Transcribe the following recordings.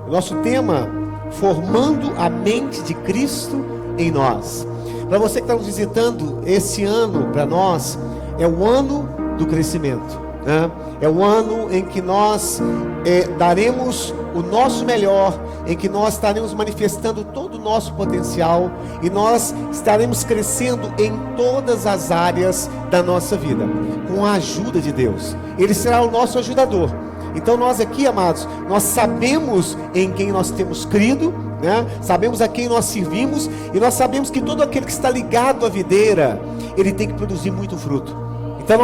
O nosso tema, formando a mente de Cristo em nós. Para você que está nos visitando, esse ano para nós é o ano do crescimento, né? É o ano em que nós daremos o nosso melhor, em que nós estaremos manifestando todo o nosso potencial e nós estaremos crescendo em todas as áreas da nossa vida, com a ajuda de Deus. Ele será o nosso ajudador. Então nós aqui, amados, nós sabemos em quem nós temos crido, né? Sabemos a quem nós servimos e nós sabemos que todo aquele que está ligado à videira, ele tem que produzir muito fruto. Então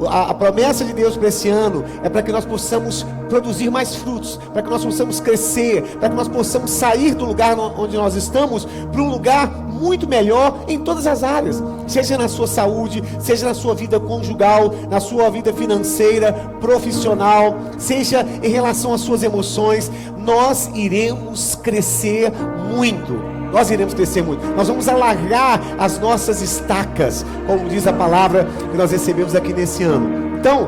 a promessa de Deus para esse ano é para que nós possamos produzir mais frutos, para que nós possamos crescer, para que nós possamos sair do lugar onde nós estamos para um lugar muito melhor em todas as áreas, seja na sua saúde, seja na sua vida conjugal, na sua vida financeira, profissional, seja em relação às suas emoções. Nós iremos crescer muito. Nós iremos crescer muito. Nós vamos alargar as nossas estacas, como diz a palavra que nós recebemos aqui nesse ano. Então,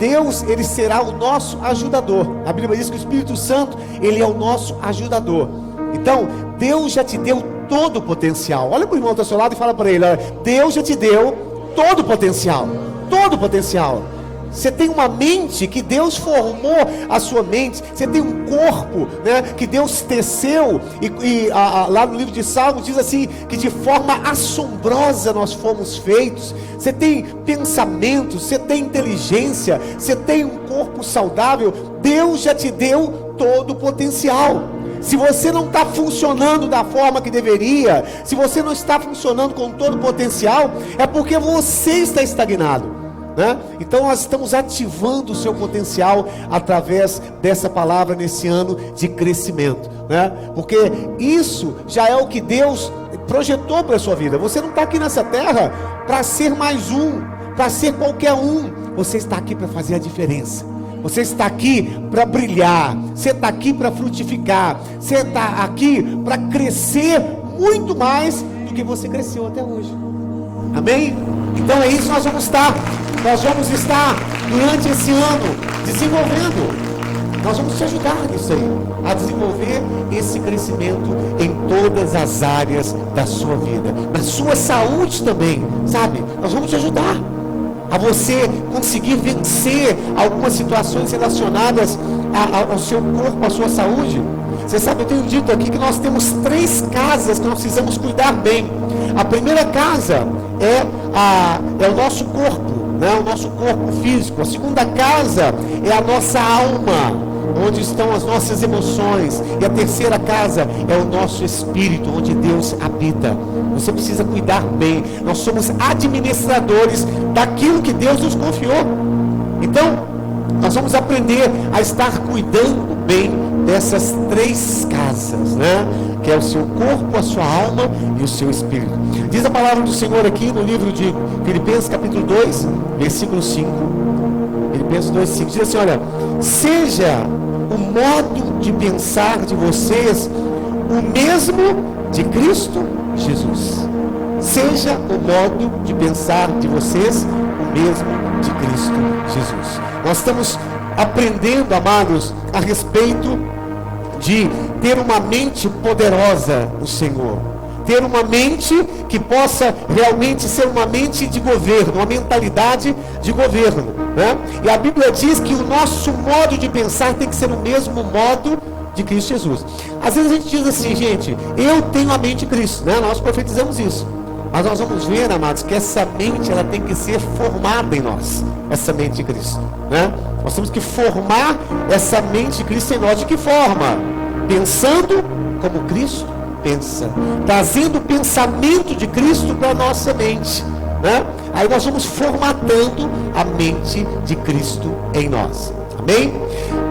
Deus, Ele será o nosso ajudador. A Bíblia diz que o Espírito Santo, Ele é o nosso ajudador. Então, Deus já te deu todo o potencial. Olha para o irmão do seu lado e fala para ele: olha, Deus já te deu todo o potencial. Todo o potencial. Você tem uma mente que Deus formou a sua mente. Você tem um corpo, né, que Deus teceu. Lá no livro de Salmos diz assim, que de forma assombrosa nós fomos feitos. Você tem pensamentos, você tem inteligência, você tem um corpo saudável. Deus já te deu todo o potencial. Se você não está funcionando da forma que deveria, se você não está funcionando com todo o potencial, é porque você está estagnado, né? Então nós estamos ativando o seu potencial através dessa palavra nesse ano de crescimento, né? Porque isso já é o que Deus projetou para a sua vida. Você não está aqui nessa terra para ser mais um, para ser qualquer um. Você está aqui para fazer a diferença. Você está aqui para brilhar. Você está aqui para frutificar. Você está aqui para crescer muito mais do que você cresceu até hoje. Amém? Então é isso que nós vamos estar. Nós vamos estar durante esse ano desenvolvendo. Nós vamos te ajudar nisso aí, a desenvolver esse crescimento em todas as áreas da sua vida, na sua saúde também, sabe? Nós vamos te ajudar a você conseguir vencer algumas situações relacionadas ao seu corpo, à sua saúde. Você sabe, eu tenho dito aqui que nós temos 3 casas que nós precisamos cuidar bem. A primeira casa é o nosso corpo, né? O nosso corpo físico. A segunda casa é a nossa alma, onde estão as nossas emoções. E a terceira casa é o nosso espírito, onde Deus habita. Você precisa cuidar bem. Nós somos administradores daquilo que Deus nos confiou. Então, nós vamos aprender a estar cuidando bem dessas 3 casas, né? Que é o seu corpo, a sua alma e o seu espírito. Diz a palavra do Senhor aqui no livro de Filipenses capítulo 2, versículo 5. Filipenses 2, 5. Diz assim, olha: seja o modo de pensar de vocês o mesmo de Cristo Jesus. Seja o modo de pensar de vocês o mesmo de Cristo Jesus. Nós estamos aprendendo, amados, a respeito de ter uma mente poderosa no Senhor. Ter uma mente que possa realmente ser uma mente de governo, uma mentalidade de governo, né? E a Bíblia diz que o nosso modo de pensar tem que ser o mesmo modo de Cristo Jesus. Às vezes a gente diz assim, gente, eu tenho a mente de Cristo, né? Nós profetizamos isso. Mas nós vamos ver, amados, que essa mente, ela tem que ser formada em nós, essa mente de Cristo, né? Nós temos que formar essa mente de Cristo em nós. De que forma? Pensando como Cristo pensa, trazendo o pensamento de Cristo para a nossa mente, né? Aí nós vamos formatando a mente de Cristo em nós. Amém?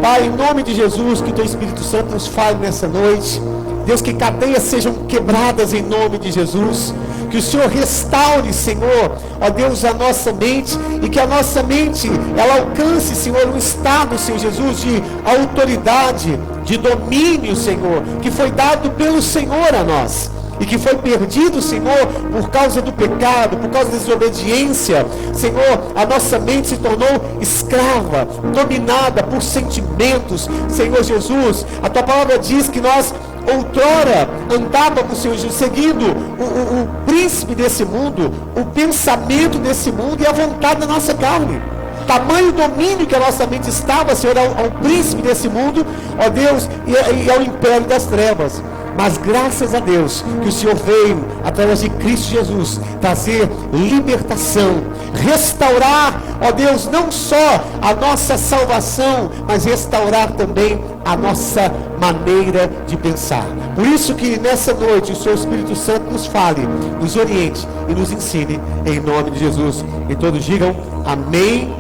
Pai, em nome de Jesus, que Teu Espírito Santo nos fale nessa noite. Deus, que cadeias sejam quebradas em nome de Jesus. Que o Senhor restaure, Senhor, ó Deus, a nossa mente. E que a nossa mente, ela alcance, Senhor, um estado, Senhor Jesus, de autoridade, de domínio, Senhor, que foi dado pelo Senhor a nós. e que foi perdido, Senhor, por causa do pecado, por causa da desobediência. Senhor, a nossa mente se tornou escrava, dominada por sentimentos. Senhor Jesus, a tua palavra diz que nós outrora andávamos, Senhor Jesus, seguindo o príncipe desse mundo, o pensamento desse mundo e a vontade da nossa carne. Tamanho domínio que a nossa mente estava, Senhor, ao príncipe desse mundo, ó Deus, e ao império das trevas. Mas graças a Deus que o Senhor veio, através de Cristo Jesus, trazer libertação, restaurar, ó Deus, não só a nossa salvação, mas restaurar também a nossa maneira de pensar. Por isso que nessa noite o Senhor Espírito Santo nos fale, nos oriente e nos ensine, em nome de Jesus. E todos digam amém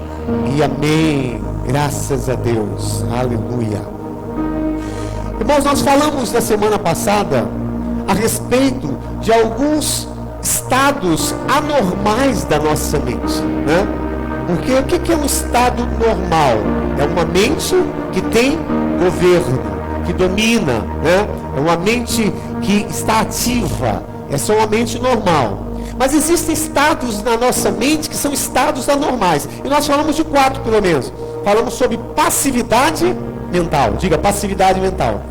e amém. Graças a Deus. Aleluia. Irmãos, nós falamos na semana passada a respeito de alguns estados anormais da nossa mente, né? Porque o que é um estado normal? É uma mente que tem governo, que domina, né? É uma mente que está ativa. Essa é uma mente normal. Mas existem estados na nossa mente que são estados anormais. E nós falamos de 4 pelo menos. Falamos sobre passividade mental. Diga, passividade mental.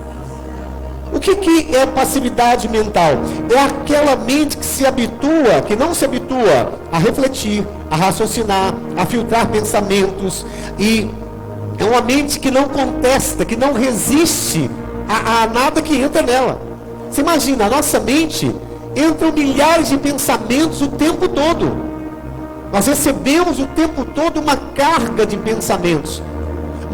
O que é passividade mental? É aquela mente que se habitua, que não se habitua a refletir, a raciocinar, a filtrar pensamentos. E é uma mente que não contesta, que não resiste a nada que entra nela. Você imagina, a nossa mente entram milhares de pensamentos o tempo todo. Nós recebemos o tempo todo uma carga de pensamentos.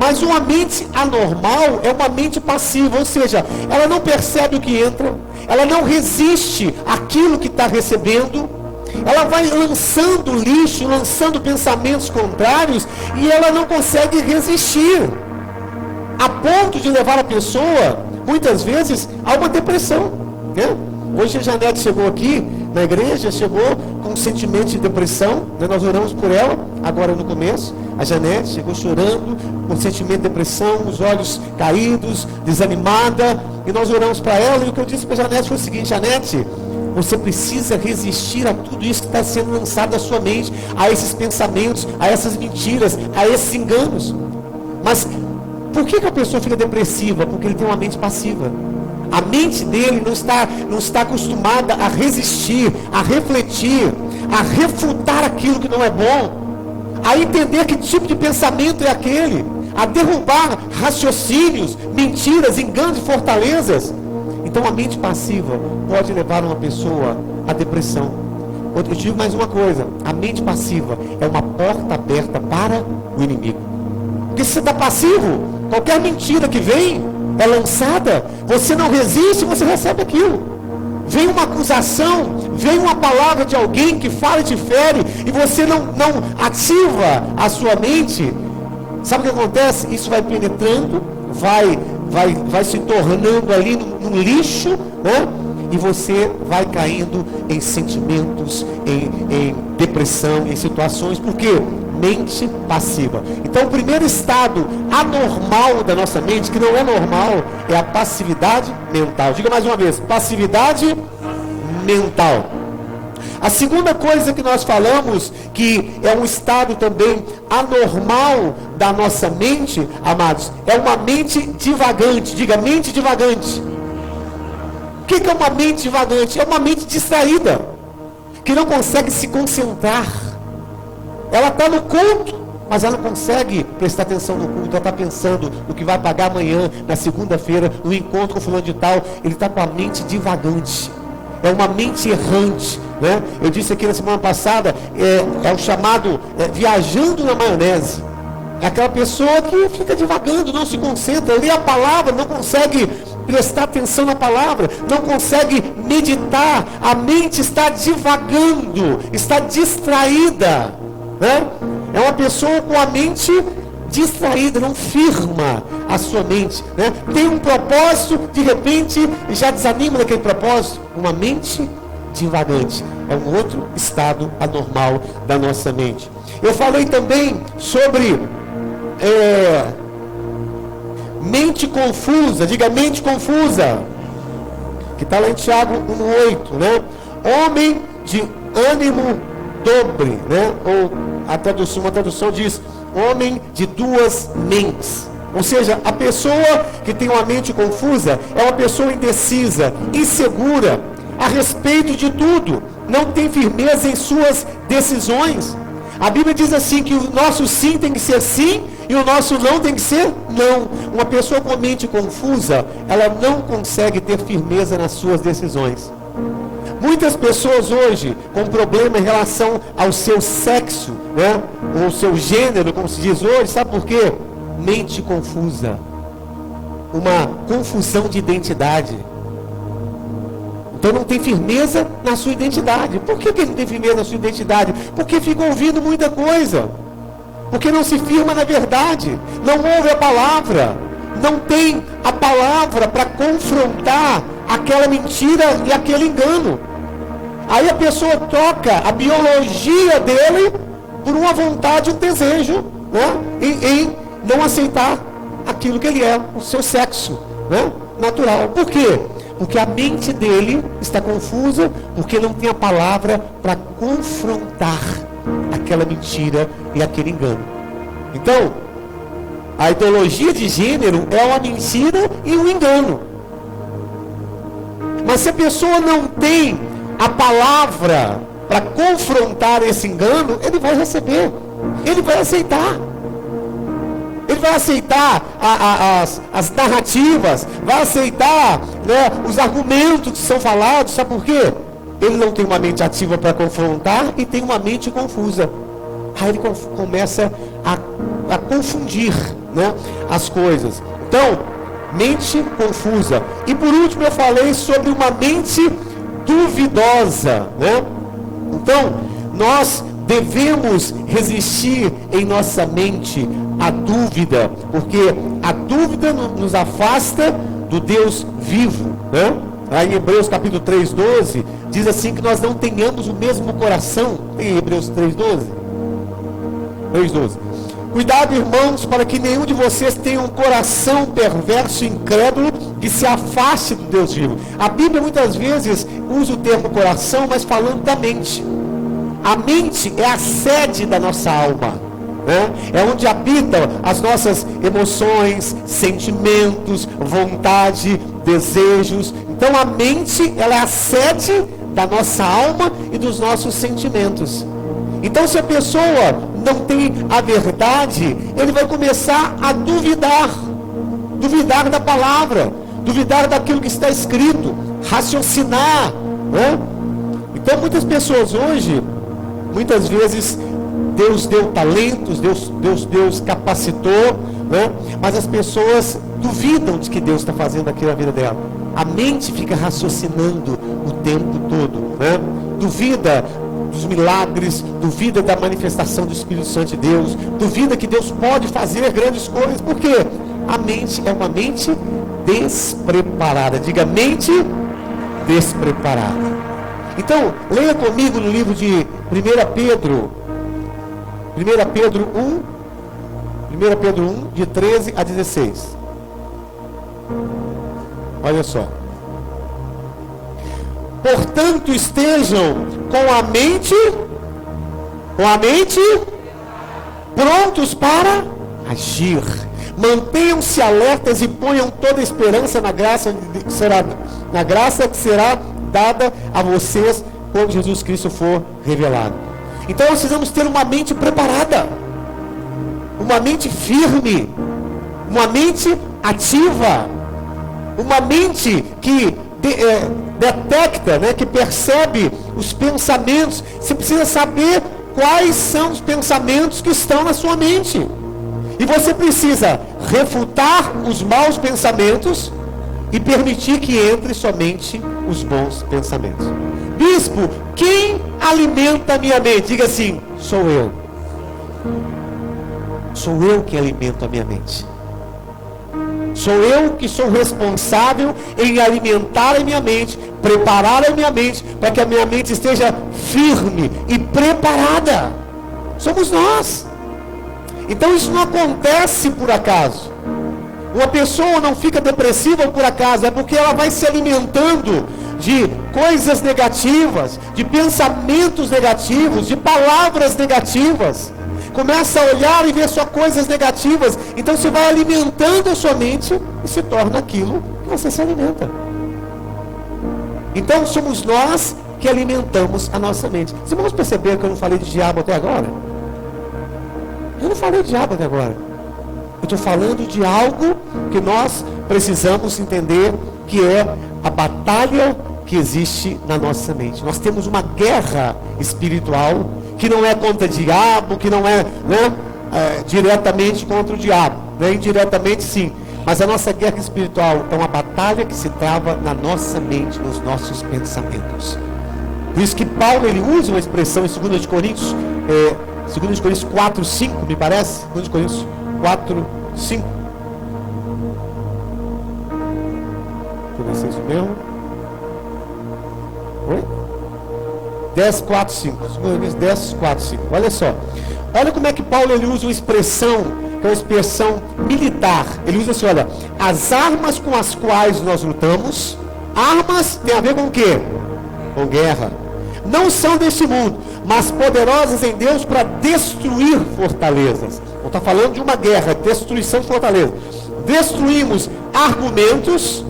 Mas uma mente anormal é uma mente passiva, ou seja, ela não percebe o que entra, ela não resiste àquilo que está recebendo, ela vai lançando lixo, lançando pensamentos contrários, e ela não consegue resistir, a ponto de levar a pessoa, muitas vezes, a uma depressão, né? Hoje a Janete chegou aqui na igreja, chegou com um sentimento de depressão, né? Nós oramos por ela, agora no começo. A Janete chegou chorando, com sentimento de depressão, os olhos caídos, desanimada, e nós oramos para ela, e o que eu disse para a Janete foi o seguinte: Janete, você precisa resistir a tudo isso que está sendo lançado da sua mente, a esses pensamentos, a essas mentiras, a esses enganos. Mas por que a pessoa fica depressiva? Porque ele tem uma mente passiva. A mente dele não está acostumada a resistir, a refletir, a refutar aquilo que não é bom, a entender que tipo de pensamento é aquele, a derrubar raciocínios, mentiras, enganos e fortalezas. Então a mente passiva pode levar uma pessoa à depressão. Eu digo mais uma coisa: a mente passiva é uma porta aberta para o inimigo. Porque se você está passivo, qualquer mentira que vem é lançada, você não resiste, você recebe aquilo. Vem uma acusação, vem uma palavra de alguém que fala e te fere, e você não ativa a sua mente. Sabe o que acontece? Isso vai penetrando, vai se tornando ali num lixo, né? E você vai caindo em sentimentos, em depressão, em situações. Por quê? Mente passiva. Então o primeiro estado anormal da nossa mente, que não é normal, é a passividade mental. Diga mais uma vez: passividade mental. A segunda coisa que nós falamos, que é um estado também anormal da nossa mente, amados, é uma mente divagante. Diga, mente divagante. O que é uma mente divagante? É uma mente distraída, que não consegue se concentrar. Ela está no culto, mas ela não consegue prestar atenção no culto. Ela está pensando no que vai pagar amanhã, na segunda-feira, no encontro com o fulano de tal. Ele está com a mente divagante. É uma mente errante, né? Eu disse aqui na semana passada, é o chamado viajando na maionese. É aquela pessoa que fica divagando, não se concentra, lê a palavra, não consegue prestar atenção na palavra, não consegue meditar. A mente está divagando, está distraída, né? É uma pessoa com a mente distraída, não firma a sua mente, né? Tem um propósito, de repente já desanima daquele propósito. Uma mente divagante é um outro estado anormal da nossa mente. Eu falei também sobre mente confusa. Diga, mente confusa. que está lá em Tiago 1,8, né? Homem de ânimo dobre, né? Ou uma tradução diz, homem de duas mentes. Ou seja, a pessoa que tem uma mente confusa é uma pessoa indecisa, insegura a respeito de tudo, não tem firmeza em suas decisões. A Bíblia diz assim que o nosso sim tem que ser sim e o nosso não tem que ser não. Uma pessoa com mente confusa, ela não consegue ter firmeza nas suas decisões. Muitas pessoas hoje com problema em relação ao seu sexo, né? Ou seu gênero, como se diz hoje, sabe por quê? Mente confusa, uma confusão de identidade. Então não tem firmeza na sua identidade. Por que não tem firmeza na sua identidade? Porque fica ouvindo muita coisa, porque não se firma na verdade, não ouve a palavra, não tem a palavra para confrontar aquela mentira e aquele engano. Aí a pessoa troca a biologia dele por uma vontade, um desejo, né? em não aceitar aquilo que ele é, o seu sexo, né? Natural. Por quê? Porque a mente dele está confusa, porque não tem a palavra para confrontar aquela mentira e aquele engano. Então, a ideologia de gênero é uma mentira e um engano. Mas se a pessoa não tem a palavra para confrontar esse engano, ele vai receber, ele vai aceitar. Ele vai aceitar as narrativas, vai aceitar, né, os argumentos que são falados. Sabe por quê? Ele não tem uma mente ativa para confrontar e tem uma mente confusa. Aí ele começa a confundir, né, as coisas. Então, mente confusa. E por último eu falei sobre uma mente duvidosa, né? Então, nós devemos resistir em nossa mente à dúvida, porque a dúvida nos afasta do Deus vivo, né? Aí em Hebreus capítulo 3:12 diz assim que nós não tenhamos o mesmo coração. Tem Hebreus 3:12? 3:12. Cuidado, irmãos, para que nenhum de vocês tenha um coração perverso e incrédulo que se afaste do Deus vivo. A Bíblia muitas vezes usa o termo coração, mas falando da mente. A mente é a sede da nossa alma, né? É onde habitam as nossas emoções, sentimentos, vontade, desejos. Então a mente, ela é a sede da nossa alma e dos nossos sentimentos. Então se a pessoa não tem a verdade, ele vai começar a duvidar da palavra, duvidar daquilo que está escrito, raciocinar, né? Então muitas pessoas hoje, muitas vezes Deus deu talentos, Deus capacitou, né? Mas as pessoas duvidam de que Deus está fazendo aquilo na vida dela. A mente fica raciocinando o tempo todo, né? Duvida dos milagres, duvida da manifestação do Espírito Santo de Deus, duvida que Deus pode fazer grandes coisas, porque a mente é uma mente despreparada. Diga, mente despreparada. Então, leia comigo no livro de 1 Pedro 1, de 13 a 16. Olha só. Portanto, estejam com a mente prontos para agir. Mantenham-se alertas e ponham toda a esperança na graça que será dada a vocês quando Jesus Cristo for revelado. Então nós precisamos ter uma mente preparada, uma mente firme, uma mente ativa, uma mente que detecta, né, que percebe os pensamentos. Você precisa saber quais são os pensamentos que estão na sua mente. E você precisa refutar os maus pensamentos e permitir que entre somente os bons pensamentos. Bispo, quem alimenta a minha mente? Diga assim: sou eu. Sou eu que alimento a minha mente. Sou eu que sou responsável em alimentar a minha mente, preparar a minha mente, para que a minha mente esteja firme e preparada. Somos nós. Então isso não acontece por acaso. Uma pessoa não fica depressiva por acaso, é porque ela vai se alimentando de coisas negativas, de pensamentos negativos, de palavras negativas. Começa a olhar e ver só coisas negativas. Então você vai alimentando a sua mente e se torna aquilo que você se alimenta. Então somos nós que alimentamos a nossa mente. Vocês vão perceber que eu não falei de diabo até agora? Eu não falei de diabo até agora. Eu estou falando de algo que nós precisamos entender, que é a batalha que existe na nossa mente. Nós temos uma guerra espiritual que não é contra o diabo, que não é, diretamente contra o diabo, indiretamente sim. Mas a nossa guerra espiritual é uma batalha que se trava na nossa mente, nos nossos pensamentos. Por isso que Paulo ele usa uma expressão em 2 Coríntios 4, 5, me parece. 2 Coríntios 4, 5. Deixa eu ver se é isso mesmo. Oi? 10, 4, 5. 10, 4, 5. Olha só. Olha como é que Paulo ele usa uma expressão, que é uma expressão militar. Ele usa assim, olha, as armas com as quais nós lutamos, armas tem a ver com o quê? Com guerra. Não são deste mundo, mas poderosas em Deus para destruir fortalezas. Não está falando de uma guerra, destruição de fortalezas. Destruímos argumentos,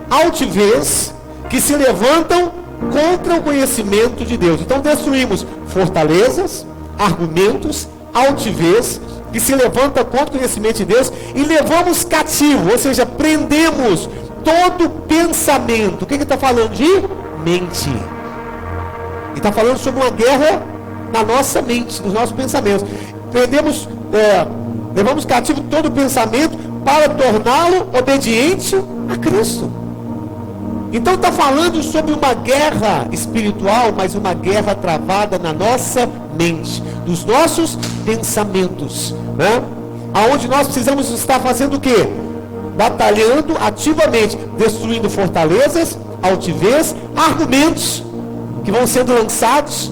altivez, que se levantam contra o conhecimento de Deus. Então destruímos fortalezas, argumentos, altivez, que se levantam contra o conhecimento de Deus, e levamos cativo, ou seja, prendemos todo pensamento. O que ele está falando? De mente. Ele está falando sobre uma guerra na nossa mente, nos nossos pensamentos. Levamos cativo todo pensamento para torná-lo obediente a Cristo. Então está falando sobre uma guerra espiritual, mas uma guerra travada na nossa mente, nos nossos pensamentos, aonde nós precisamos estar fazendo o quê? Batalhando ativamente, destruindo fortalezas, altivez, argumentos que vão sendo lançados,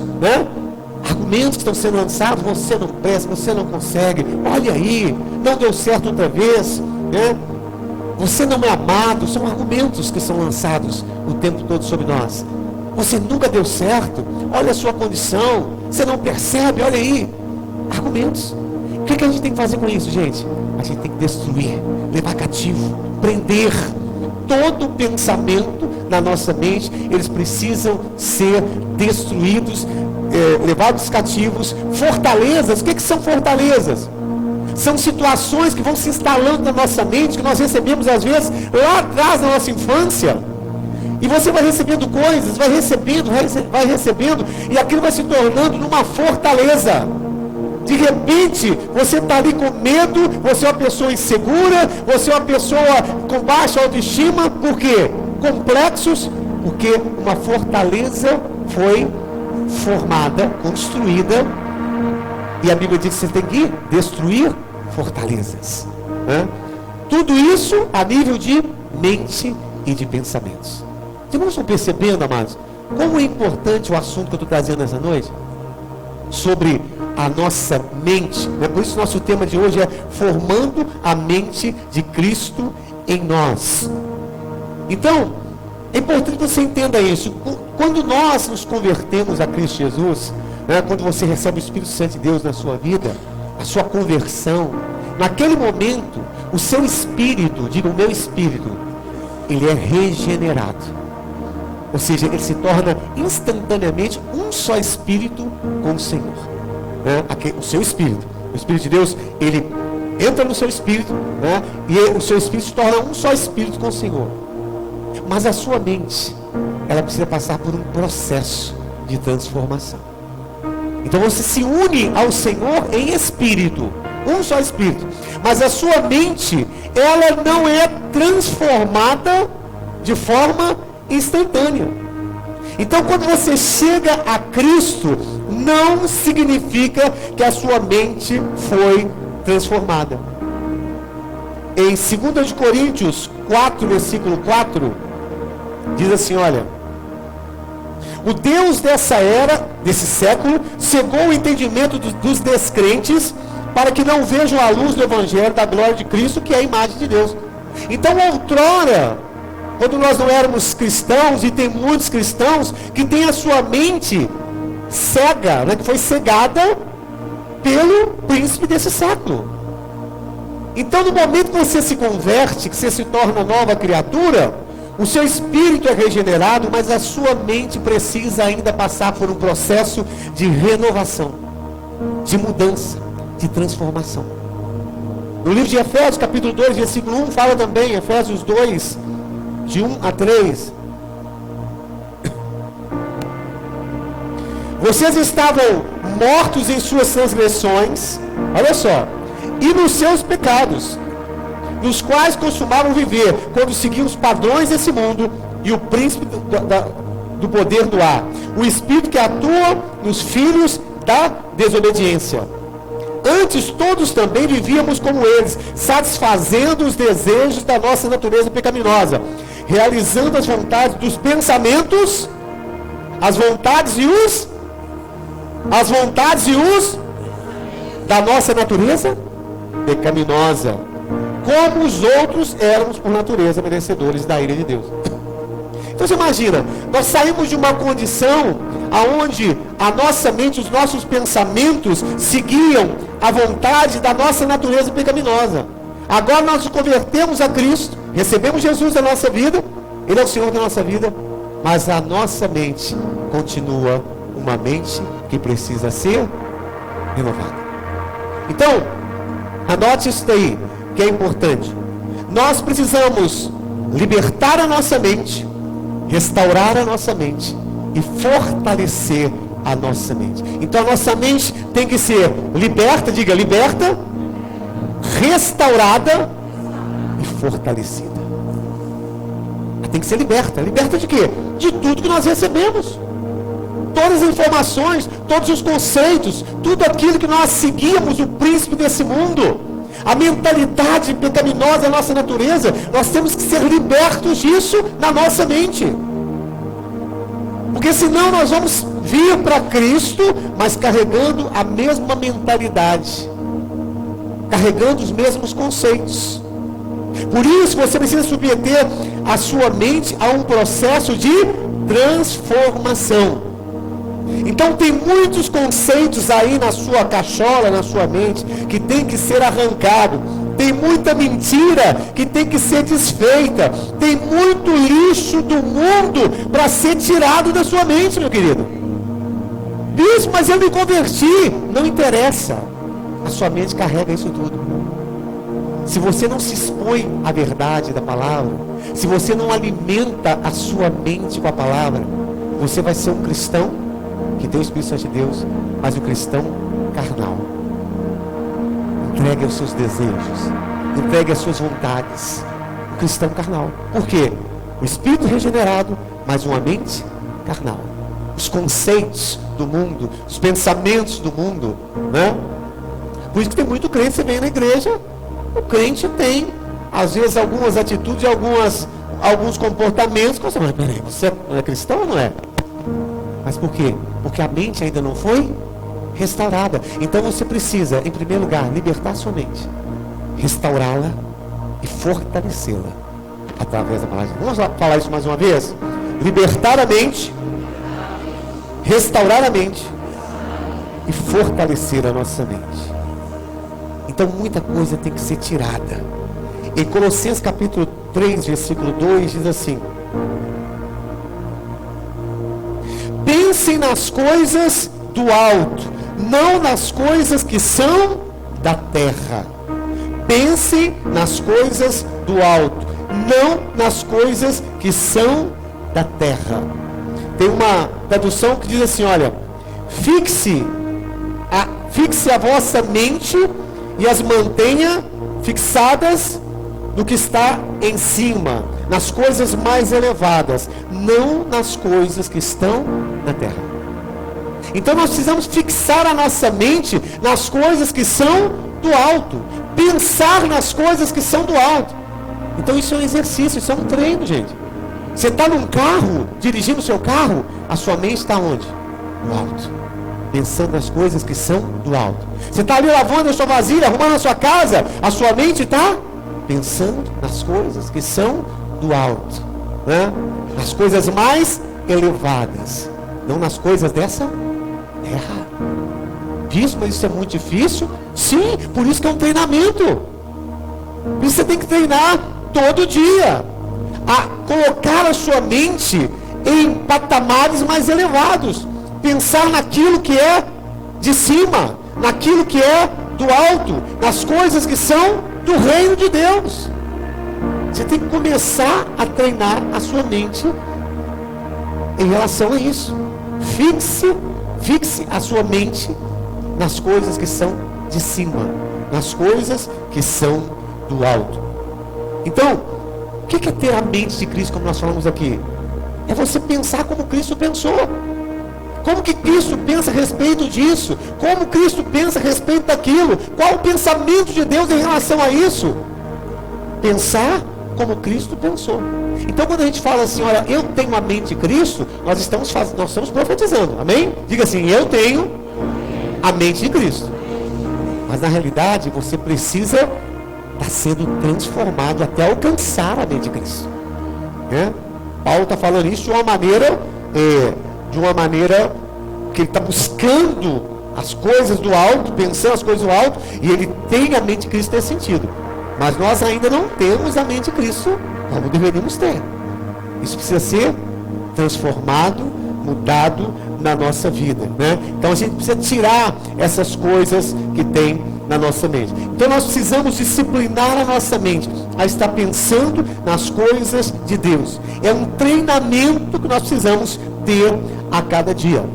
argumentos que estão sendo lançados, você não presta, você não consegue, olha aí, não deu certo outra vez, você não é amado, são argumentos que são lançados o tempo todo sobre nós. Você nunca deu certo, olha a sua condição, você não percebe, olha aí, argumentos. O que a gente tem que fazer com isso, gente? A gente tem que destruir, levar cativo, prender todo pensamento na nossa mente. Eles precisam ser destruídos, levados cativos. Fortalezas, o que são fortalezas? São situações que vão se instalando na nossa mente, que nós recebemos às vezes lá atrás da nossa infância. E você vai recebendo coisas, vai recebendo, e aquilo vai se tornando numa fortaleza. De repente, você está ali com medo, você é uma pessoa insegura, você é uma pessoa com baixa autoestima. Por quê? Complexos, porque uma fortaleza foi formada, construída, e a Bíblia diz que você tem que destruir fortalezas. Tudo isso a nível de mente e de pensamentos. Vocês não estão percebendo, amados, como é importante o assunto que eu estou trazendo nessa noite? Sobre a nossa mente, por isso nosso tema de hoje é formando a mente de Cristo em nós. Então, é importante que você entenda isso. Quando nós nos convertemos a Cristo Jesus, quando você recebe o Espírito Santo de Deus na sua vida, a sua conversão, naquele momento, o seu espírito, diga o meu espírito, ele é regenerado. Ou seja, ele se torna instantaneamente um só espírito com o Senhor. O seu espírito, o Espírito de Deus, ele entra no seu espírito, e o seu espírito se torna um só espírito com o Senhor. Mas a sua mente, ela precisa passar por um processo de transformação. Então você se une ao Senhor em espírito, um só espírito. Mas a sua mente, ela não é transformada de forma instantânea. Então quando você chega a Cristo, não significa que a sua mente foi transformada. Em 2 Coríntios 4, versículo 4, diz assim, olha: o Deus dessa era, desse século, cegou o entendimento dos descrentes, para que não vejam a luz do Evangelho da glória de Cristo, que é a imagem de Deus. Então, outrora, quando nós não éramos cristãos, e tem muitos cristãos que têm a sua mente cega, né, que foi cegada pelo príncipe desse século. Então, no momento que você se converte, que você se torna nova criatura, o seu espírito é regenerado, mas a sua mente precisa ainda passar por um processo de renovação, de mudança, de transformação. No livro de Efésios, capítulo 2, versículo 1, fala também, Efésios 2, de 1 a 3. Vocês estavam mortos em suas transgressões, olha só, e nos seus pecados, nos quais costumavam viver, quando seguiam os padrões desse mundo e o príncipe do poder do ar, o espírito que atua nos filhos da desobediência. Antes todos também vivíamos como eles, satisfazendo os desejos da nossa natureza pecaminosa, realizando as vontades dos pensamentos, as vontades e os da nossa natureza pecaminosa, como os outros éramos por natureza merecedores da ira de Deus. Então você imagina, nós saímos de uma condição aonde a nossa mente, os nossos pensamentos seguiam a vontade da nossa natureza pecaminosa. Agora nós nos convertemos a Cristo, recebemos Jesus na nossa vida, Ele é o Senhor da nossa vida, mas a nossa mente continua uma mente que precisa ser renovada. Então, anote isso daí, que é importante. Nós precisamos libertar a nossa mente, restaurar a nossa mente e fortalecer a nossa mente. Então a nossa mente tem que ser liberta, diga liberta, restaurada e fortalecida. Ela tem que ser liberta. Liberta de quê? De tudo que nós recebemos. Todas as informações, todos os conceitos, tudo aquilo que nós seguíamos, o príncipe desse mundo. A mentalidade pecaminosa da nossa natureza, nós temos que ser libertos disso na nossa mente. Porque senão nós vamos vir para Cristo, mas carregando a mesma mentalidade, carregando os mesmos conceitos. Por isso você precisa submeter a sua mente a um processo de transformação. Então tem muitos conceitos aí na sua cachola, na sua mente, que tem que ser arrancado. Tem muita mentira que tem que ser desfeita. Tem muito lixo do mundo para ser tirado da sua mente, meu querido. Isso, mas eu me converti. Não interessa. A sua mente carrega isso tudo. Se você não se expõe à verdade da palavra, se você não alimenta a sua mente com a palavra, você vai ser um cristão que tem o Espírito Santo de Deus, mas um cristão carnal. Entregue os seus desejos, entregue as suas vontades. Um cristão carnal. Por quê? O espírito regenerado, mas uma mente carnal. Os conceitos do mundo, os pensamentos do mundo, né? Por isso que tem muito crente, você vem na igreja, o crente tem, às vezes, algumas atitudes, alguns comportamentos, mas peraí, você não é cristão ou não é? Mas por quê? Porque a mente ainda não foi restaurada. Então você precisa, em primeiro lugar, libertar sua mente, restaurá-la e fortalecê-la através da palavra. Vamos falar isso mais uma vez? Libertar a mente, restaurar a mente e fortalecer a nossa mente. Então muita coisa tem que ser tirada. Em Colossenses capítulo 3, versículo 2, diz assim: pensem nas coisas do alto, não nas coisas que são da terra. Pensem nas coisas do alto, não nas coisas que são da terra. Tem uma tradução que diz assim, olha, fixe a vossa mente e as mantenha fixadas no que está em cima, nas coisas mais elevadas, não nas coisas que estão na terra. Então nós precisamos fixar a nossa mente nas coisas que são do alto, pensar nas coisas que são do alto. Então isso é um exercício, isso é um treino, gente. Você está num carro, dirigindo o seu carro, a sua mente está onde? No alto. Pensando nas coisas que são do alto. Você está ali lavando a sua vasilha, arrumando a sua casa, a sua mente está pensando nas coisas que são do alto, né? Nas coisas mais elevadas, não nas coisas dessa terra. Isso, mas isso é muito difícil? Sim, por isso que é um treinamento. Por isso você tem que treinar todo dia a colocar a sua mente em patamares mais elevados. Pensar naquilo que é de cima, naquilo que é do alto, nas coisas que são do reino de Deus. Você tem que começar a treinar a sua mente em relação a isso. Fixe a sua mente nas coisas que são de cima, nas coisas que são do alto. Então, o que é ter a mente de Cristo, como nós falamos aqui? É você pensar como Cristo pensou. Como que Cristo pensa a respeito disso? Como Cristo pensa a respeito daquilo? Qual o pensamento de Deus em relação a isso? Pensar como Cristo pensou. Então, quando a gente fala assim, olha, eu tenho a mente de Cristo, nós estamos profetizando, amém? Diga assim, eu tenho a mente de Cristo. Mas na realidade, você precisa estar sendo transformado até alcançar a mente de Cristo, né? Paulo está falando isso de uma maneira que ele está buscando as coisas do alto, pensando as coisas do alto, e ele tem a mente de Cristo nesse sentido. Mas nós ainda não temos a mente de Cristo como deveríamos ter. Isso precisa ser transformado, mudado na nossa vida, né? Então a gente precisa tirar essas coisas que tem na nossa mente. Então nós precisamos disciplinar a nossa mente a estar pensando nas coisas de Deus. É um treinamento que nós precisamos ter a cada dia.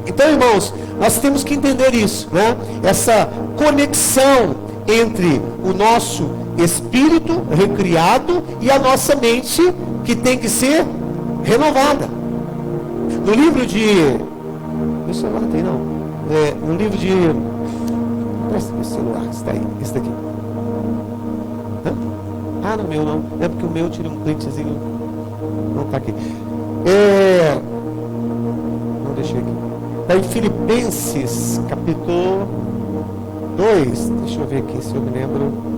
Então, irmãos, nós temos que entender isso, né? Essa conexão entre o nosso espírito recriado e a nossa mente, que tem que ser renovada. No livro de... Meu celular não tem, não. No livro de... Presta esse celular, esse daí, esse daqui. Hã? Ah, no meu não. É porque o meu tira um printzinho. Não está aqui. Não deixei aqui. Está em Filipenses, capítulo 2. Deixa eu ver aqui se eu me lembro.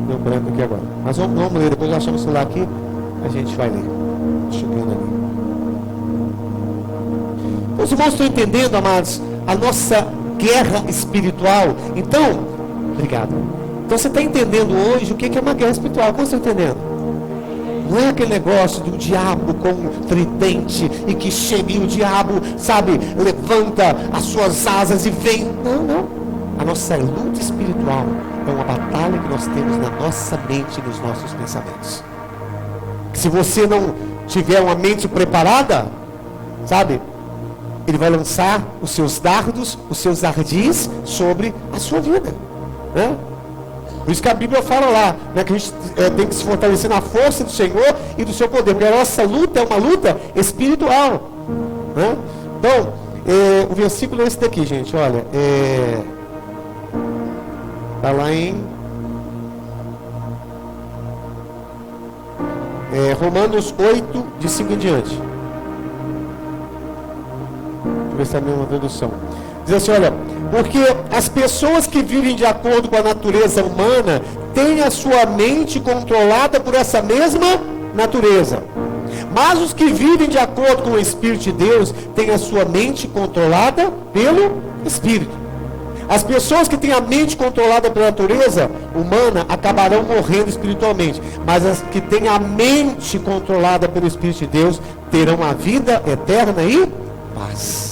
Deu branco aqui agora. Mas vamos ler, depois nós achamos o celular aqui, a gente vai ler. Deixa eu ver ali. Os irmãos estão entendendo, amados, a nossa guerra espiritual? Então, obrigado. Então você está entendendo hoje o que é uma guerra espiritual? Como você está entendendo? Não é aquele negócio do diabo com um tridente e que chega e o diabo, sabe, levanta as suas asas e vem. Não. A nossa luta espiritual é uma batalha que nós temos na nossa mente e nos nossos pensamentos. Se você não tiver uma mente preparada, sabe, ele vai lançar os seus dardos, os seus ardis sobre a sua vida, né? Por isso que a Bíblia fala lá, né, que a gente tem que se fortalecer na força do Senhor e do seu poder, porque a nossa luta é uma luta espiritual, né? Então, o versículo é esse daqui, gente, olha, está lá em Romanos 8, de 5 em diante. Deixa eu ver se é a mesma tradução. Diz assim, olha, porque as pessoas que vivem de acordo com a natureza humana têm a sua mente controlada por essa mesma natureza. Mas os que vivem de acordo com o Espírito de Deus têm a sua mente controlada pelo Espírito. As pessoas que têm a mente controlada pela natureza humana acabarão morrendo espiritualmente. Mas as que têm a mente controlada pelo Espírito de Deus terão a vida eterna e paz.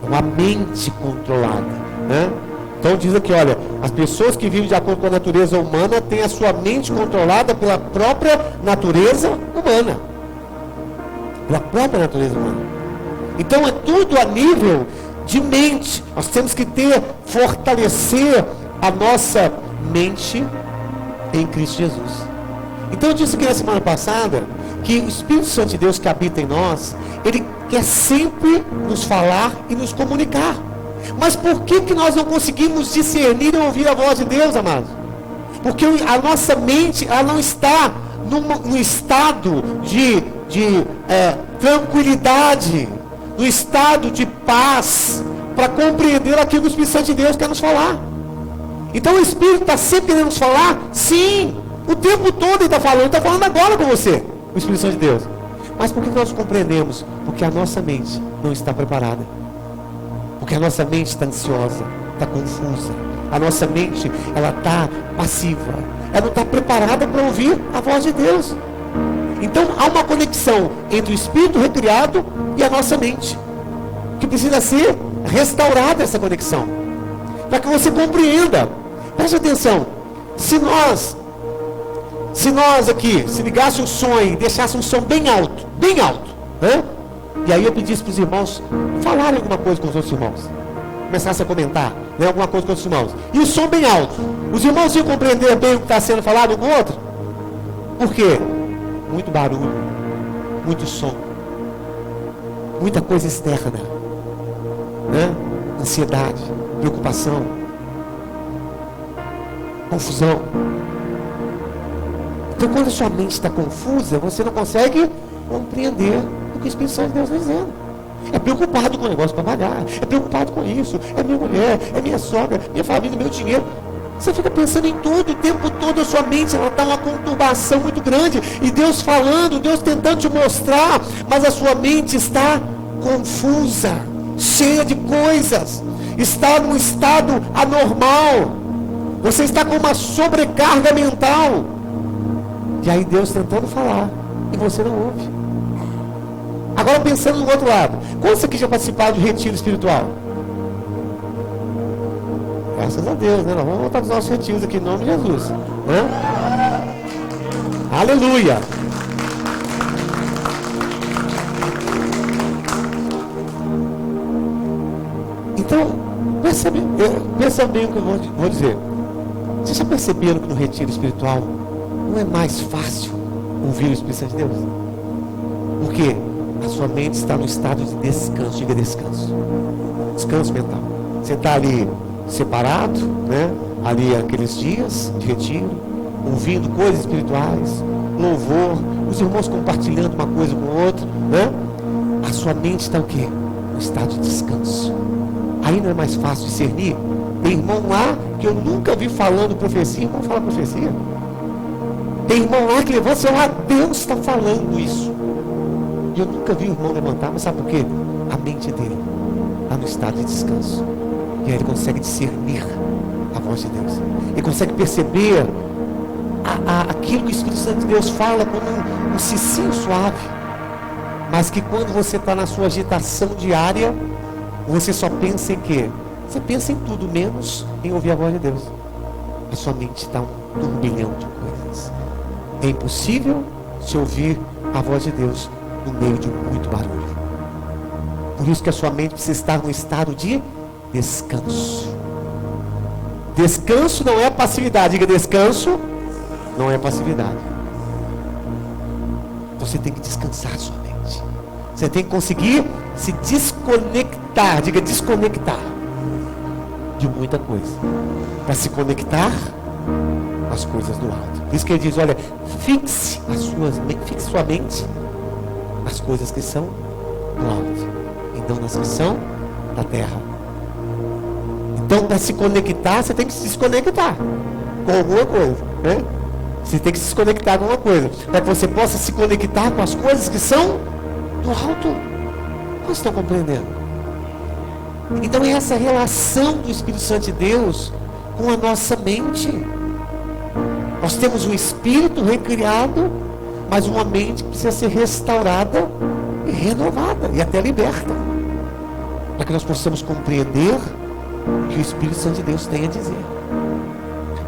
Uma mente controlada, né? Então diz aqui, olha, as pessoas que vivem de acordo com a natureza humana têm a sua mente controlada pela própria natureza humana. Pela própria natureza humana. Então é tudo a nível de mente. Nós temos que fortalecer a nossa mente em Cristo Jesus. Então eu disse aqui na semana passada que o Espírito Santo de Deus que habita em nós, ele quer sempre nos falar e nos comunicar. Mas por que nós não conseguimos discernir e ouvir a voz de Deus, amados? Porque a nossa mente, ela não está num estado de de tranquilidade, no estado de paz, para compreender aquilo que o Espírito Santo de Deus quer nos falar. Então o Espírito está sempre querendo nos falar? Sim, o tempo todo ele está falando agora com você, o Espírito Santo de Deus. Mas por que nós compreendemos? Porque a nossa mente não está preparada. Porque a nossa mente está ansiosa, está confusa. A nossa mente, ela está passiva. Ela não está preparada para ouvir a voz de Deus. Então há uma conexão entre o Espírito recriado e a nossa mente, que precisa ser restaurada essa conexão, para que você compreenda. Preste atenção. Se nós aqui, se ligasse o som e deixasse um som bem alto, né? E aí eu pedisse para os irmãos falarem alguma coisa com os outros irmãos, começasse a comentar, né, alguma coisa com os irmãos, e o som bem alto, os irmãos iam compreender bem o que está sendo falado um com o outro? Por quê? Muito barulho, muito som, muita coisa externa, né? Ansiedade, preocupação, confusão. Então quando a sua mente está confusa, você não consegue compreender o que o Espírito Santo de Deus está dizendo. É preocupado com o negócio para pagar, é preocupado com isso, é minha mulher, é minha sogra, minha família, meu dinheiro. Você fica pensando em tudo, o tempo todo a sua mente, ela está uma conturbação muito grande, e Deus falando, Deus tentando te mostrar, mas a sua mente está confusa, cheia de coisas, está num estado anormal, você está com uma sobrecarga mental, e aí Deus tentando falar, e você não ouve. Agora pensando no outro lado, quantos aqui já participaram de retiro espiritual? Graças a Deus, né? Nós vamos voltar para os nossos retiros aqui em nome de Jesus, né? Aleluia! Então, pensa bem o que eu vou dizer. Vocês já perceberam que no retiro espiritual não é mais fácil ouvir o Espírito Santo de Deus? Por quê? A sua mente está no estado de descanso. Diga descanso. Descanso mental. Você está ali separado, né? Ali aqueles dias de retiro, ouvindo coisas espirituais, louvor, os irmãos compartilhando uma coisa com o outro, né? A sua mente está o quê? No estado de descanso. Aí não é mais fácil discernir? Tem irmão lá que eu nunca vi falando profecia, irmão fala profecia. Tem irmão lá que levanta e fala, Deus está falando isso. E eu nunca vi o irmão levantar, mas sabe por quê? A mente dele está no estado de descanso. E aí ele consegue discernir a voz de Deus. Ele consegue perceber aquilo que o Espírito Santo de Deus fala como um cicinho suave. Mas que quando você está na sua agitação diária, você só pensa em quê? Você pensa em tudo menos em ouvir a voz de Deus. A sua mente está um turbilhão de coisas. É impossível se ouvir a voz de Deus no meio de muito barulho. Por isso que a sua mente precisa estar num estado de descanso. Descanso não é passividade. Diga descanso, não é passividade. Você tem que descansar a sua mente. Você tem que conseguir se desconectar. Diga desconectar de muita coisa, para se conectar com as coisas do alto. Por isso que ele diz, olha, fixe sua mente nas coisas que são do alto, e não nas que são da terra. Então, para se conectar, você tem que se desconectar com alguma coisa, né? Você tem que se desconectar com alguma coisa, para que você possa se conectar com as coisas que são do alto. Vocês estão compreendendo? Então é essa relação do Espírito Santo de Deus com a nossa mente. Nós temos um espírito recriado, mas uma mente que precisa ser restaurada e renovada e até liberta, para que nós possamos compreender o que o Espírito Santo de Deus tem a dizer,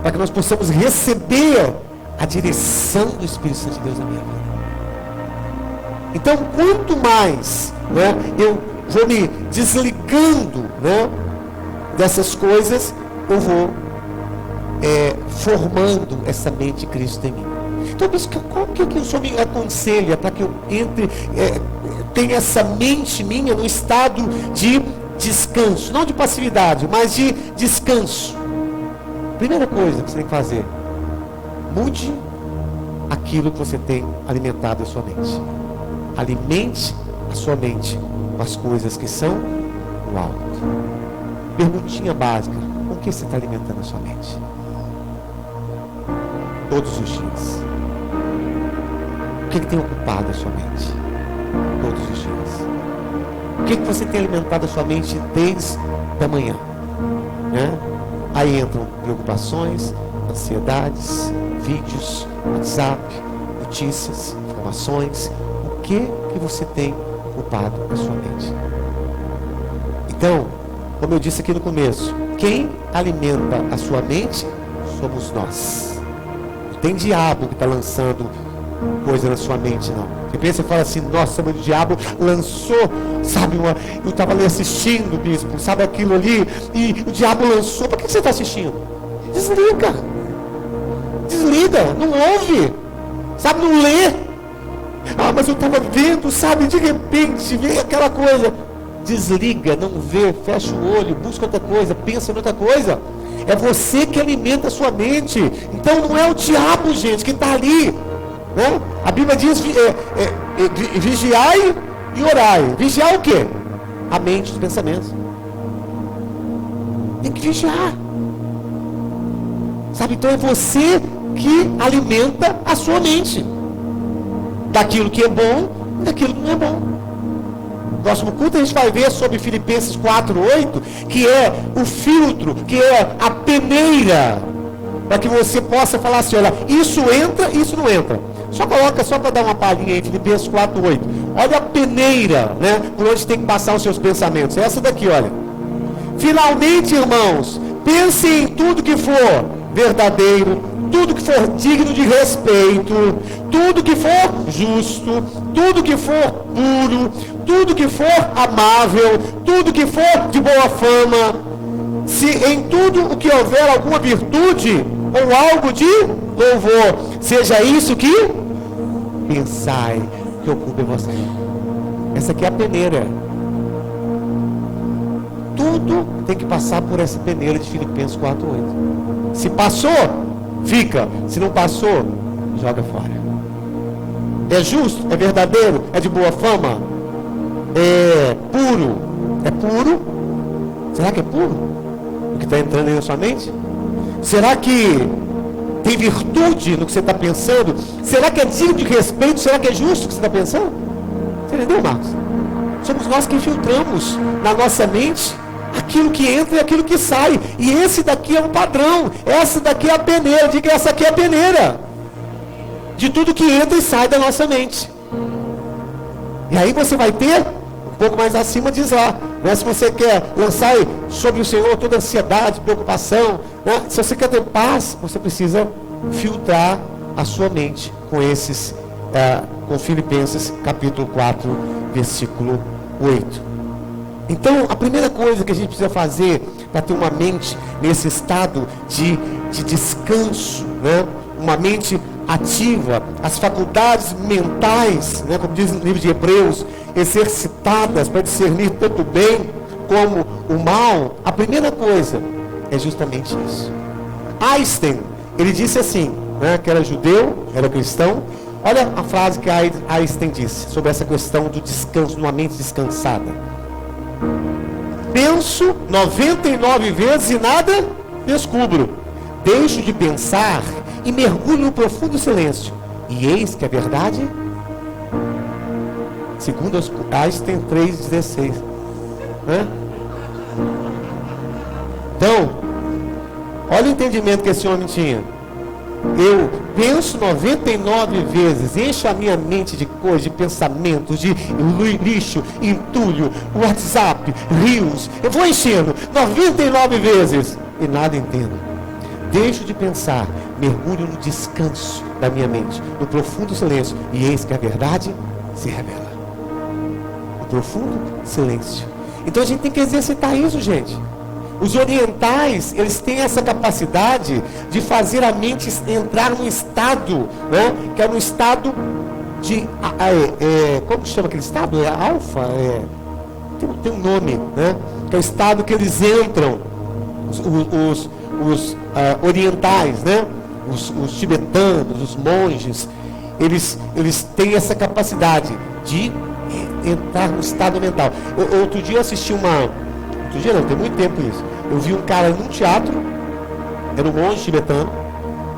para que nós possamos receber a direção do Espírito Santo de Deus na minha vida. Então, quanto mais, né, eu vou me desligando, né, dessas coisas, eu vou formando essa mente de Cristo em mim. Então, qual que o Senhor me aconselha para que eu entre, tenha essa mente minha no estado de descanso, não de passividade, mas de descanso? Primeira coisa que você tem que fazer: mude aquilo que você tem alimentado a sua mente. alimente a sua mente com as coisas que são no alto. Perguntinha básica: com que você está alimentando a sua mente? Todos os dias. O que tem ocupado a sua mente? Todos os dias. O que você tem alimentado a sua mente desde a manhã? Né? Aí entram preocupações, ansiedades, vídeos, WhatsApp, notícias, informações. O que você tem ocupado a sua mente? Então, como eu disse aqui no começo, quem alimenta a sua mente somos nós. Não tem diabo que está lançando coisa na sua mente, não. Você pensa e fala assim: nossa, mas o diabo lançou, sabe, eu estava ali assistindo, bispo, sabe aquilo ali, e o diabo lançou. Para que você está assistindo? Desliga, não ouve, sabe, não lê. Ah, mas eu estava vendo, sabe, de repente vem aquela coisa. Desliga, não vê, fecha o olho, busca outra coisa, pensa em outra coisa. É você que alimenta a sua mente. Então não é o diabo, gente, que está ali, né? A Bíblia diz: vigiai e orai. Vigiar o quê? A mente, os pensamentos. Tem que vigiar, sabe? Então é você que alimenta a sua mente, daquilo que é bom e daquilo que não é bom. No próximo culto a gente vai ver sobre Filipenses 4:8, que é o filtro, que é a peneira, para que você possa falar assim: olha, isso entra, isso não entra. Só coloca, só para dar uma palhinha aí, Filipenses 4:8. Olha a peneira, né, por onde tem que passar os seus pensamentos. Essa daqui, olha. Finalmente, irmãos, pensem em tudo que for verdadeiro, tudo que for digno de respeito, tudo que for justo, tudo que for puro, tudo que for amável, tudo que for de boa fama, se em tudo o que houver alguma virtude ou algo de louvor, seja isso que pensai, que ocupe você. Essa aqui é a peneira. Tudo tem que passar por essa peneira de Filipenses 4:8. Se passou, fica. Se não passou, joga fora. É justo? É verdadeiro? É de boa fama? É puro? É puro? Será que é puro o que está entrando aí na sua mente? Será que tem virtude no que você está pensando? Será que é digno de respeito? Será que é justo o que você está pensando? Você entendeu, Marcos? Somos nós que filtramos na nossa mente aquilo que entra e aquilo que sai. E esse daqui é um padrão. Essa daqui é a peneira. Diga: essa aqui é a peneira de tudo que entra e sai da nossa mente. E aí você vai ter, um pouco mais acima diz lá, né? Se você quer lançar sobre o Senhor toda ansiedade, preocupação, né? Se você quer ter paz, você precisa filtrar a sua mente com esses, com Filipenses capítulo 4, versículo 8. Então, a primeira coisa que a gente precisa fazer para ter uma mente nesse estado de descanso, né? Uma mente ativa, as faculdades mentais, né? Como diz no livro de Hebreus, exercitadas para discernir tanto o bem como o mal. A primeira coisa é justamente isso. Einstein, ele disse assim, né? Que era judeu, era cristão. Olha a frase que Einstein disse sobre essa questão do descanso, numa mente descansada. Penso 99 vezes e nada descubro. Deixo de pensar e mergulho no profundo silêncio. E eis que a verdade, segundo Einstein 3,16. Né? Então, olha o entendimento que esse homem tinha. Eu penso 99 vezes, encho a minha mente de coisas, de pensamentos, de lixo, entulho, WhatsApp, rios. Eu vou enchendo 99 vezes e nada entendo. Deixo de pensar, mergulho no descanso da minha mente, no profundo silêncio, e eis que a verdade se revela. No profundo silêncio. Então a gente tem que exercitar isso, gente. Os orientais, eles têm essa capacidade de fazer a mente entrar num estado, né? Que é no estado de... como que chama aquele estado? É alfa? Tem um nome, né? Que é o estado que eles entram, os orientais, né? Os tibetanos, os monges, eles têm essa capacidade de entrar no estado mental. Outro dia eu assisti outro dia não, tem muito tempo isso. Eu vi um cara num teatro, era um monge tibetano,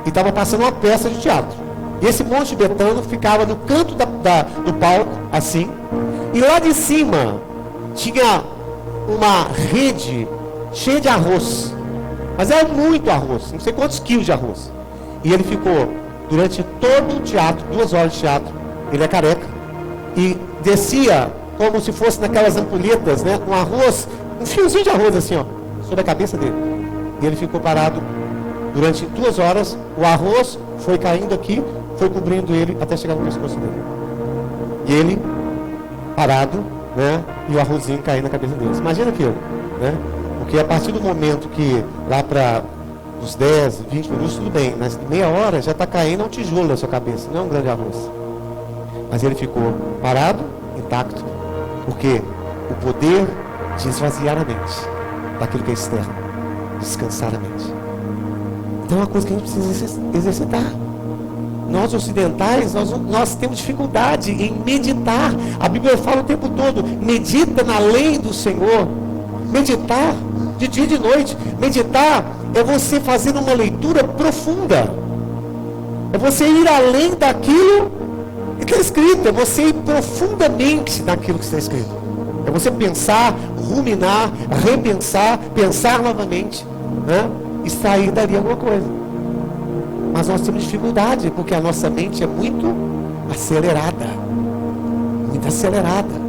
e estava passando uma peça de teatro. E esse monge tibetano ficava no canto do palco, assim, e lá de cima tinha uma rede cheia de arroz. Mas era muito arroz, não sei quantos quilos de arroz. E ele ficou durante todo o teatro, 2 horas de teatro, ele é careca, e descia como se fosse naquelas ampulhetas, né, um arroz, um fiozinho de arroz assim, ó, sobre a cabeça dele. E ele ficou parado durante 2 horas, o arroz foi caindo aqui, foi cobrindo ele até chegar no pescoço dele. E ele parado, né, e o arrozinho caindo na cabeça dele. Imagina aquilo, né? Porque a partir do momento que lá para os 10, 20 minutos, tudo bem, mas meia hora já está caindo um tijolo na sua cabeça, não é um grande arroz. Mas ele ficou parado, intacto, porque o poder de esvaziar a mente daquilo que é externo, descansar a mente. Então é uma coisa que a gente precisa exercitar. Nós ocidentais, nós temos dificuldade em meditar. A Bíblia fala o tempo todo, medita na lei do Senhor. Meditar de dia e de noite. Meditar é você fazendo uma leitura profunda. É você ir além daquilo que está escrito. É você ir profundamente naquilo que está escrito. É você pensar, ruminar, repensar, pensar novamente, né? E sair dali alguma coisa. Mas nós temos dificuldade, porque a nossa mente é muito acelerada. Muito acelerada.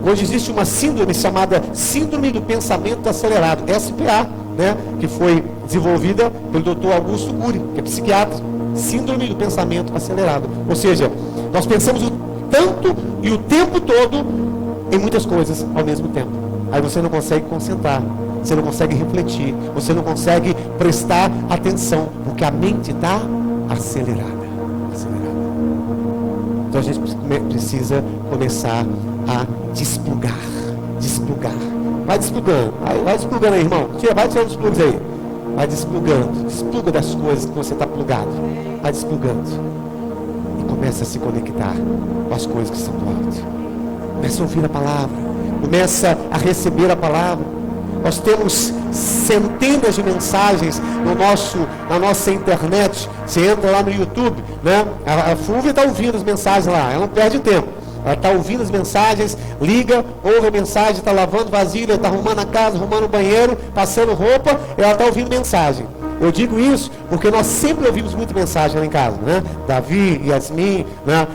Hoje existe uma síndrome chamada Síndrome do Pensamento Acelerado, SPA, né? Que foi desenvolvida pelo Dr. Augusto Cury, que é psiquiatra. Síndrome do Pensamento Acelerado. Ou seja, nós pensamos o tanto e o tempo todo em muitas coisas ao mesmo tempo. Aí você não consegue concentrar, você não consegue refletir, você não consegue prestar atenção, porque a mente está acelerada. Então a gente precisa começar a desplugar. Vai desplugando, vai desplugando aí, irmão. Vai tirando os plugs aí. Vai desplugando. Despluga das coisas que você está plugado. Vai desplugando. E começa a se conectar com as coisas que estão do alto. Começa a ouvir a palavra. Começa a receber a palavra. Nós temos centenas de mensagens na nossa internet. Você entra lá no YouTube, né? A Fúvia está ouvindo as mensagens lá, ela não perde tempo. Ela está ouvindo as mensagens, liga, ouve a mensagem, está lavando vasilha, está arrumando a casa, arrumando o banheiro, passando roupa, ela está ouvindo mensagem. Eu digo isso porque nós sempre ouvimos muita mensagem lá em casa, né? Davi, Yasmin, né?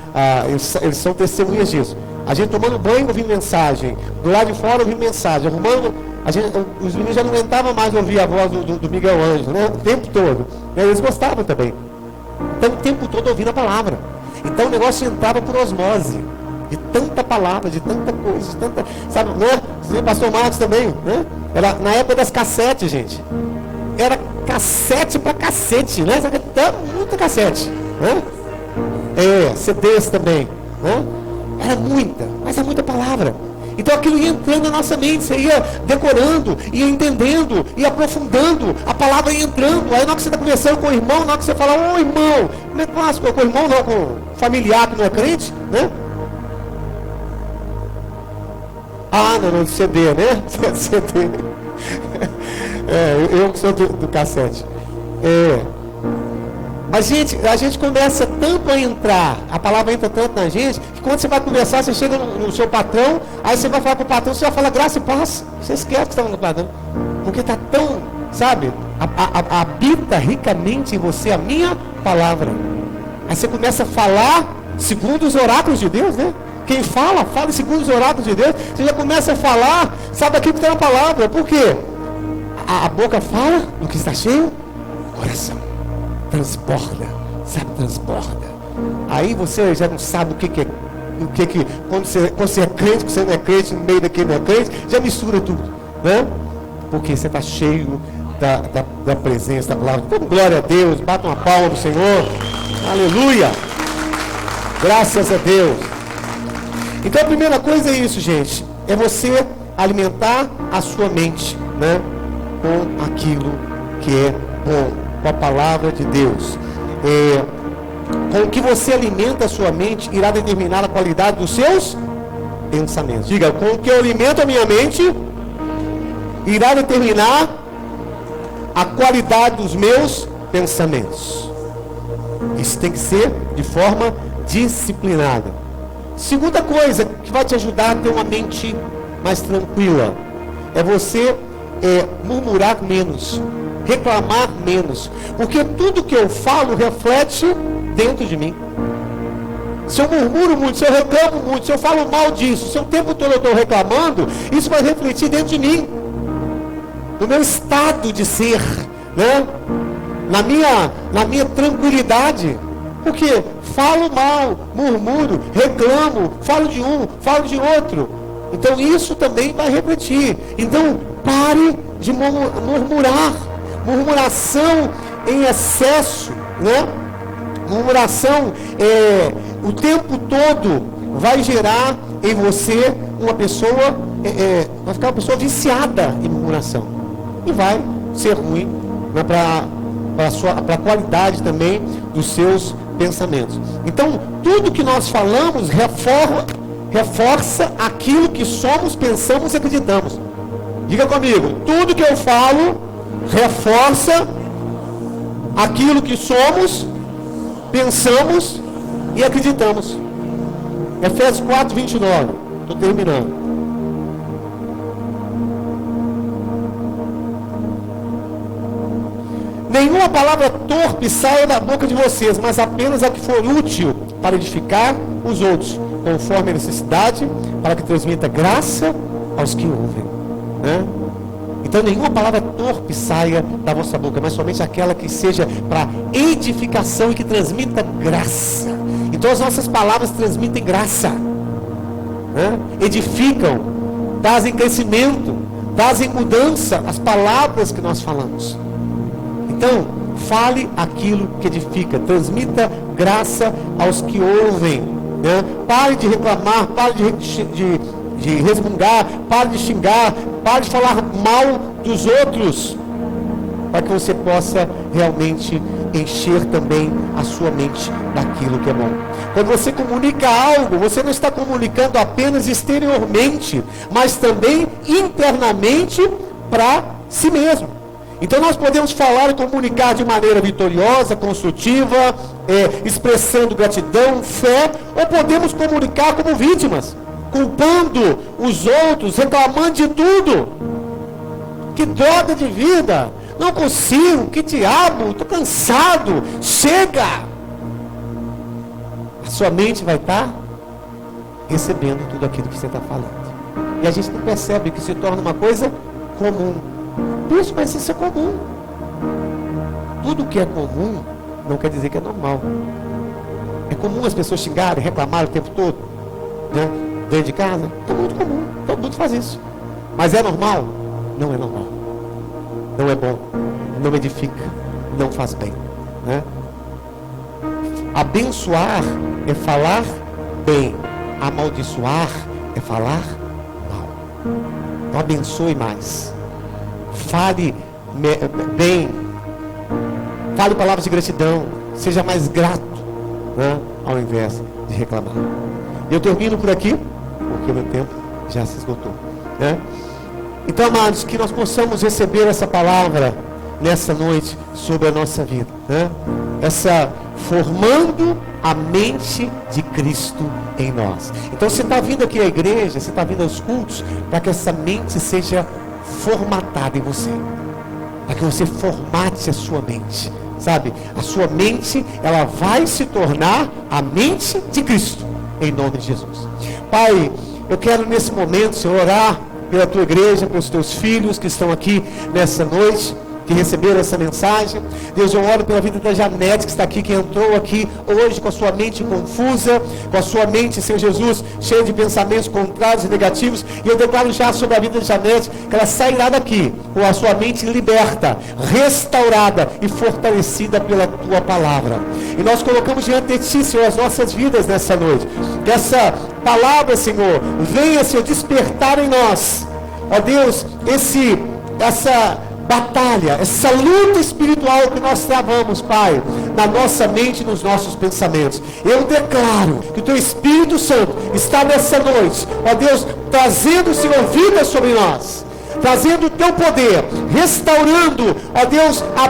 Eles são testemunhas disso. A gente tomando banho ouvindo mensagem, do lado de fora ouvindo mensagem, arrumando. Os meninos já não aguentavam mais ouvir a voz do Miguel Ângelo, né? O tempo todo. E eles gostavam também. Então o tempo todo ouvindo a palavra. Então o negócio entrava por osmose. De tanta palavra, de tanta coisa, de tanta. Sabe, né? O pastor Marcos também, né? Era na época das cassetes, gente. Era cassete pra cacete, né? Muita cassete, né? CDs também, né? Era muita, mas é muita palavra. Então aquilo ia entrando na nossa mente, você ia decorando, ia entendendo, ia aprofundando, a palavra ia entrando. Aí na hora que você está conversando com o irmão, na hora que você fala, ô irmão, como é que faz? Com o irmão não, com o familiar que não é crente, né? Não, de CD, né? CD. Eu que sou do cassete. Mas, gente, a gente começa tanto a entrar, a palavra entra tanto na gente, que quando você vai conversar, você chega no seu patrão, aí você vai falar com o patrão, você vai falar graça e paz. Você esquece que está falando com o patrão. Porque está tão, sabe, habita ricamente em você a minha palavra. Aí você começa a falar segundo os oráculos de Deus, né? Quem fala segundo os oráculos de Deus. Você já começa a falar, sabe aquilo que está na palavra. Por quê? A boca fala do que está cheio, o coração transborda, sabe, transborda. Aí você já não sabe o que é, quando você é crente, quando você não é crente, no meio daquele não é crente, já mistura tudo, né? Porque você está cheio da presença da palavra. Então, glória a Deus, bata uma palma do Senhor, aleluia, graças a Deus. Então a primeira coisa é isso, gente, é você alimentar a sua mente, né, com aquilo que é bom, com a palavra de Deus. Com o que você alimenta a sua mente, irá determinar a qualidade dos seus pensamentos. Diga, com o que eu alimento a minha mente, irá determinar a qualidade dos meus pensamentos. Isso tem que ser de forma disciplinada. Segunda coisa que vai te ajudar a ter uma mente mais tranquila é você murmurar menos, reclamar menos, porque tudo que eu falo reflete dentro de mim. Se eu murmuro muito, se eu reclamo muito, se eu falo mal disso, se o tempo todo eu estou reclamando, isso vai refletir dentro de mim, no meu estado de ser, né? na minha tranquilidade. Porque falo mal, murmuro, reclamo, falo de um, falo de outro. Então isso também vai refletir. Então pare de murmurar. Murmuração em excesso, né? Murmuração o tempo todo vai gerar em você uma pessoa, vai ficar uma pessoa viciada em murmuração. E vai ser ruim, né, para a qualidade também dos seus pensamentos. Então, tudo que nós falamos reforça aquilo que somos, pensamos e acreditamos. Diga comigo, tudo que eu falo reforça aquilo que somos, pensamos e acreditamos. Efésios 4, 29. Estou terminando. Nenhuma palavra torpe saia da boca de vocês, mas apenas a que for útil para edificar os outros, conforme a necessidade, para que transmita graça aos que ouvem. Né? Então nenhuma palavra torpe saia da vossa boca, mas somente aquela que seja para edificação e que transmita graça. Então as nossas palavras transmitem graça, né? Edificam, trazem crescimento, trazem mudança, as palavras que nós falamos. Então, fale aquilo que edifica, transmita graça aos que ouvem, né? Pare de reclamar, pare de resmungar, pare de xingar, pare de falar mal dos outros, para que você possa realmente encher também a sua mente daquilo que é bom. Quando você comunica algo, você não está comunicando apenas exteriormente, mas também internamente para si mesmo. Então nós podemos falar e comunicar de maneira vitoriosa, construtiva, expressando gratidão, fé, ou podemos comunicar como vítimas, culpando os outros, reclamando de tudo. Que droga de vida, não consigo, que diabo, estou cansado, chega. A sua mente vai estar recebendo tudo aquilo que você está falando. E a gente não percebe que se torna uma coisa comum. Isso, mas isso é comum. Tudo que é comum não quer dizer que é normal. É comum as pessoas xingarem, reclamarem o tempo todo, né? Dentro de casa, é muito comum, todo mundo faz isso. Mas é normal? Não é normal. Não é bom, não edifica, não faz bem, né? Abençoar é falar bem, amaldiçoar é falar mal. Não abençoe mais. Fale bem, fale palavras de gratidão, seja mais grato, né, ao invés de reclamar. Eu termino por aqui, porque o meu tempo já se esgotou, né? Então, amados, que nós possamos receber essa palavra nessa noite sobre a nossa vida, né? Essa formando a mente de Cristo em nós. Então você está vindo aqui à igreja, você está vindo aos cultos, para que essa mente seja formatada em você, para que você formate a sua mente, sabe? A sua mente, ela vai se tornar a mente de Cristo, em nome de Jesus. Pai, eu quero nesse momento, Senhor, orar pela tua igreja, pelos teus filhos que estão aqui nessa noite, que receberam essa mensagem. Deus, eu oro pela vida da Janete, que está aqui, que entrou aqui hoje com a sua mente confusa, com a sua mente, Senhor Jesus, cheia de pensamentos contrários e negativos, e eu declaro já sobre a vida de Janete, que ela sairá daqui com a sua mente liberta, restaurada e fortalecida pela tua palavra. E nós colocamos diante de ti, Senhor, as nossas vidas nessa noite, que essa palavra, Senhor, venha, Senhor, despertar em nós, ó Deus, essa batalha, essa luta espiritual que nós travamos, Pai, na nossa mente e nos nossos pensamentos. Eu declaro que o Teu Espírito Santo está nessa noite, ó Deus, trazendo, Senhor, vida sobre nós, trazendo o Teu poder, restaurando, ó Deus, a